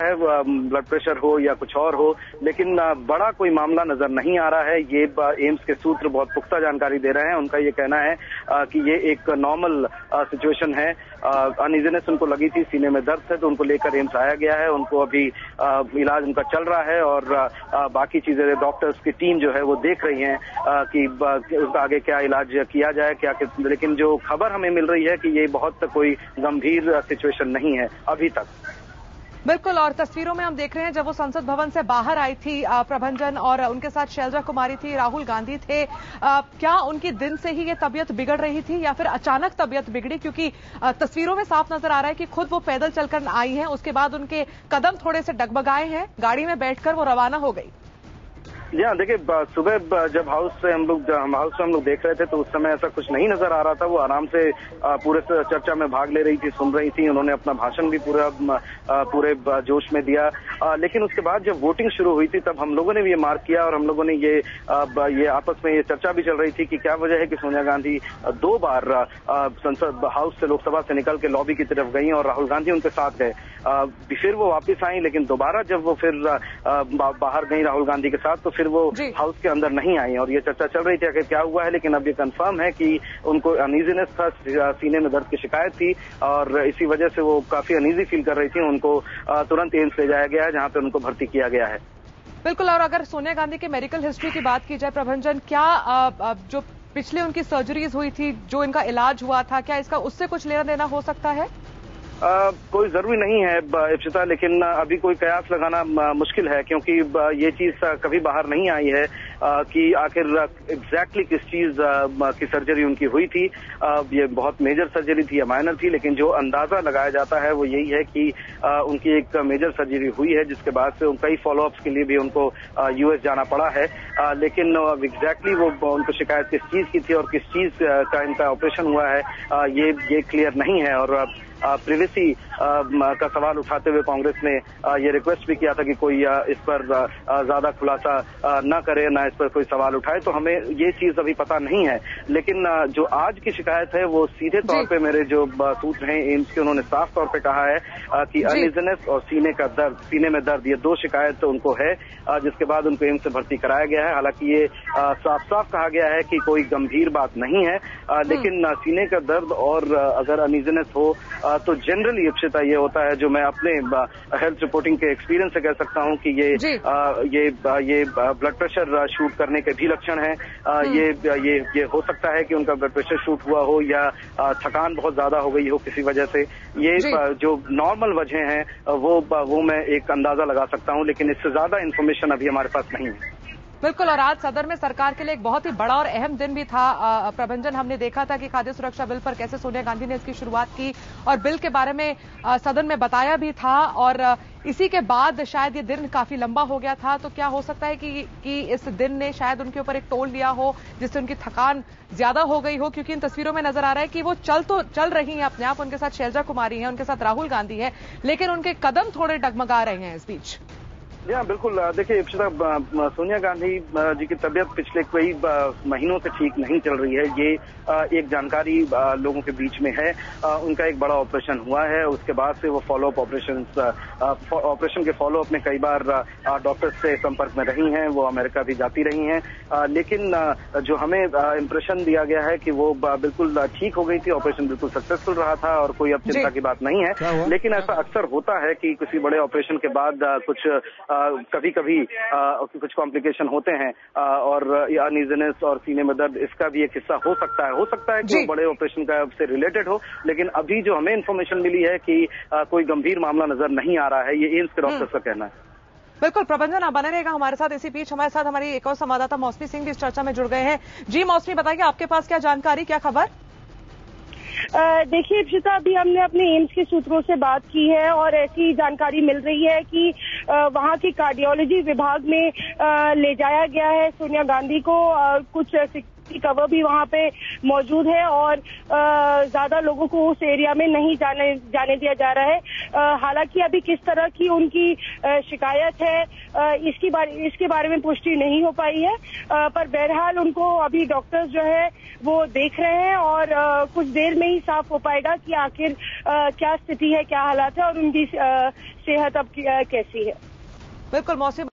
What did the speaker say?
है, blood pressure हो या कुछ और हो, लेकिन बड़ा कोई मामला नजर नहीं आ रहा है। ये एम्स के सूत्र बहुत पुख्ता जानकारी दे रहे हैं। उनका ये कहना है कि ये एक नॉर्मल सिचुएशन है। अनइजीनेस उनको लगी थी, सीने में दर्द है, तो उनको लेकर एम्स आया गया है। उनको अभी इलाज उनका चल रहा है और बाकी चीजें डॉक्टर्स की टीम जो है वो देख रही है कि उसका आगे क्या इलाज किया जाए क्या। लेकिन जो खबर हमें मिल रही है कि ये बहुत कोई गंभीर सिचुएशन नहीं है अभी तक। बिल्कुल, और तस्वीरों में हम देख रहे हैं जब वो संसद भवन से बाहर आई थी प्रभंजन, और उनके साथ शैलजा कुमारी थी, राहुल गांधी थे। क्या उनकी दिन से ही ये तबीयत बिगड़ रही थी या फिर अचानक तबीयत बिगड़ी? क्योंकि तस्वीरों में साफ नजर आ रहा है कि खुद वो पैदल चलकर आई हैं, उसके बाद उनके कदम थोड़े से डगमगाए हैं, गाड़ी में बैठकर वो रवाना हो गई। जी हाँ, देखिए सुबह जब हाउस से हम लोग देख रहे थे तो उस समय ऐसा कुछ नहीं नजर आ रहा था। वो आराम से पूरे चर्चा में भाग ले रही थी, सुन रही थी। उन्होंने अपना भाषण भी पूरे जोश में दिया। लेकिन उसके बाद जब वोटिंग शुरू हुई थी तब हम लोगों ने भी ये मार्क किया और हम लोगों ने ये आपस में ये चर्चा भी चल रही थी कि क्या वजह है कि सोनिया गांधी 2 बार संसद हाउस से लोकसभा से निकल के लॉबी की तरफ गई और राहुल गांधी उनके साथ गए। फिर वो वापस आई, लेकिन दोबारा जब वो फिर बाहर गई राहुल गांधी के साथ तो फिर वो हाउस के अंदर नहीं आई और ये चर्चा चल रही थी कि क्या हुआ है। लेकिन अब ये कंफर्म है कि उनको अनइजीनेस था, सीने में दर्द की शिकायत थी और इसी वजह से वो काफी अनइजी फील कर रही थी। उनको तुरंत एम्स ले जाया गया है जहां पे उनको भर्ती किया गया है। बिल्कुल, और अगर सोनिया गांधी के मेडिकल हिस्ट्री की बात की जाए प्रभंजन, क्या जो पिछले उनकी सर्जरीज हुई थी, जो इनका इलाज हुआ था, क्या इसका उससे कुछ लेना देना हो सकता है? कोई जरूरी नहीं है इप्सिता, लेकिन अभी कोई कयास लगाना मुश्किल है क्योंकि ये चीज कभी बाहर नहीं आई है कि आखिर एग्जैक्टली किस चीज की सर्जरी उनकी हुई थी। ये बहुत मेजर सर्जरी थी या माइनर थी, लेकिन जो अंदाजा लगाया जाता है वो यही है कि उनकी एक मेजर सर्जरी हुई है जिसके बाद से कई फॉलोअप्स के लिए भी उनको यूएस जाना पड़ा है। लेकिन एग्जैक्टली वो उनको शिकायत किस चीज की थी और किस चीज का इनका ऑपरेशन हुआ है ये क्लियर नहीं है। और प्रिवेसी का सवाल उठाते हुए कांग्रेस ने ये रिक्वेस्ट भी किया था कि कोई इस पर ज्यादा खुलासा न करे, ना इस पर कोई सवाल उठाए। तो हमें ये चीज अभी पता नहीं है। लेकिन जो आज की शिकायत है वो सीधे तौर पे मेरे जो सूत्र हैं एम्स के, उन्होंने साफ तौर पे कहा है कि अनइजीनेस और सीने में दर्द, ये 2 शिकायत उनको है जिसके बाद उनको एम्स से भर्ती कराया गया है। हालांकि ये साफ साफ कहा गया है कि कोई गंभीर बात नहीं है, लेकिन सीने का दर्द और अगर अनइजीनेस हो तो जनरली अक्षता ये होता है, जो मैं अपने हेल्थ रिपोर्टिंग के एक्सपीरियंस से कह सकता हूं कि ये ब्लड प्रेशर शूट करने के भी लक्षण हैं। ये हो सकता है कि उनका ब्लड प्रेशर शूट हुआ हो या थकान बहुत ज्यादा हो गई हो किसी वजह से। ये जो नॉर्मल वजह हैं वो मैं एक अंदाजा लगा सकता हूं, लेकिन इससे ज्यादा इन्फॉर्मेशन अभी हमारे पास नहीं है। बिल्कुल, और आज सदन में सरकार के लिए एक बहुत ही बड़ा और अहम दिन भी था प्रभंजन। हमने देखा था कि खाद्य सुरक्षा बिल पर कैसे सोनिया गांधी ने इसकी शुरुआत की और बिल के बारे में सदन में बताया भी था, और इसी के बाद शायद ये दिन काफी लंबा हो गया था। तो क्या हो सकता है कि इस दिन ने शायद उनके ऊपर एक टोल लिया हो जिससे उनकी थकान ज्यादा हो गई हो? क्योंकि इन तस्वीरों में नजर आ रहा है कि वो चल रही हैं अपने आप, उनके साथ शैलजा कुमारी है, उनके साथ राहुल गांधी है, लेकिन उनके कदम थोड़े डगमगा रहे हैं इस बीच। जी हाँ, बिल्कुल। देखिए सोनिया गांधी जी की तबीयत पिछले कई महीनों से ठीक नहीं चल रही है। ये एक जानकारी लोगों के बीच में है। उनका एक बड़ा ऑपरेशन हुआ है, उसके बाद से वो फॉलोअप ऑपरेशन के फॉलोअप में कई बार डॉक्टर्स से संपर्क में रही हैं, वो अमेरिका भी जाती रही हैं। लेकिन जो हमें इम्प्रेशन दिया गया है कि वो बिल्कुल ठीक हो गई थी, ऑपरेशन बिल्कुल सक्सेसफुल रहा था और कोई अब चिंता की बात नहीं है। लेकिन ऐसा अक्सर होता है कि किसी बड़े ऑपरेशन के बाद कुछ कभी कुछ कॉम्प्लिकेशन होते हैं और अनइजीनेस और सीने में दर्द, इसका भी एक हिस्सा हो सकता है कि वो बड़े ऑपरेशन का से रिलेटेड हो। लेकिन अभी जो हमें इन्फॉर्मेशन मिली है कि कोई गंभीर मामला नजर नहीं आ रहा है, ये एम्स के डॉक्टर्स का कहना है। बिल्कुल प्रबंधन, आप बने रहेगा हमारे साथ। इसी बीच हमारे साथ हमारी एक और संवाददाता मौसमी सिंह भी इस चर्चा में जुड़ गए हैं। जी मौसमी, बताइए आपके पास क्या जानकारी, क्या खबर? देखिए इप्सिता, अभी हमने अपने एम्स के सूत्रों से बात की है और ऐसी जानकारी मिल रही है कि वहां के कार्डियोलॉजी विभाग में ले जाया गया है सोनिया गांधी को। कुछ सिक्योरिटी कवर भी वहाँ पे मौजूद है और ज्यादा लोगों को उस एरिया में नहीं जाने दिया जा रहा है। हालांकि अभी किस तरह की उनकी शिकायत है इसके बारे में पुष्टि नहीं हो पाई है, पर बहरहाल उनको अभी डॉक्टर्स जो है वो देख रहे हैं और कुछ देर में ही साफ हो पाएगा कि आखिर क्या स्थिति है, क्या हालात है और उनकी सेहत अब कैसी है। बिल्कुल मौसम